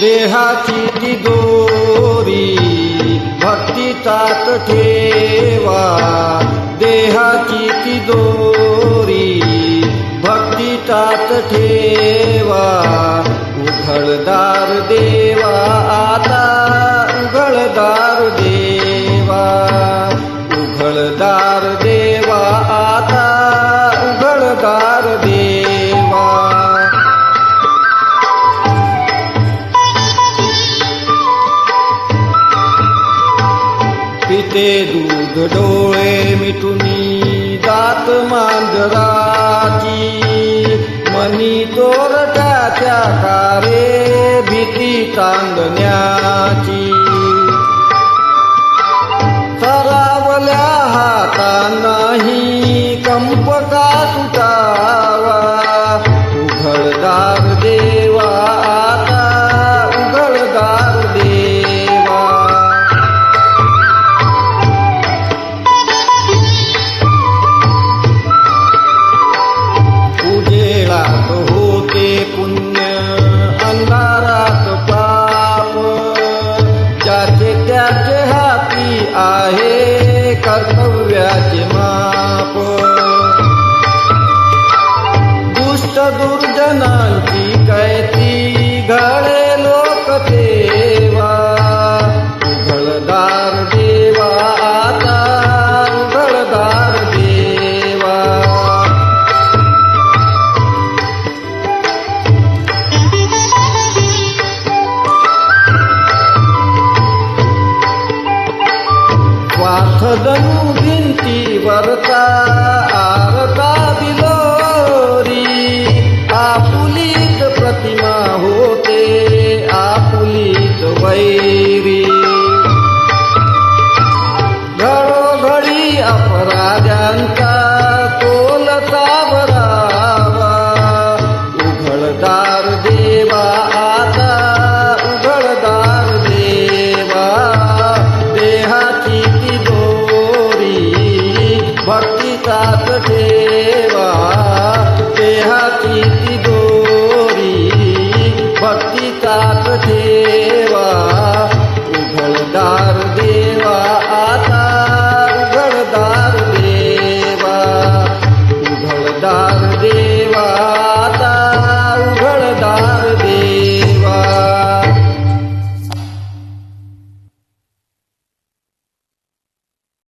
देहाची ती दोरी भक्तीतात ठेवा, देहाची ती दोरी भक्तीतात ठेवा. उघडदार देवा आता, उघडदार देवा, उघडदार देवा आता, उघडदार देवा. पिते दूध डोळे मिटुनी दात मांजराची, मनी चोरट्याच्या कारे भीती चांदण्याची. सरावल्या हातांनाही कंप का सुटावा, उघडदार देवा आता, उघडदार देवा. उजेडात होते पुण्य, अंधारात पाप, ज्याचे त्याचे हाती आहे कर्तव्याचे माप. दुष्ट दुर्जनांची कैती घडे लोक सेवा, उघडदार देवा आता, उघडदार देवा. स्वार्थजनू भिंतीवरचा आरता बिलोरी, आपुलीत प्रतिमा होते आपुलीत वैरी.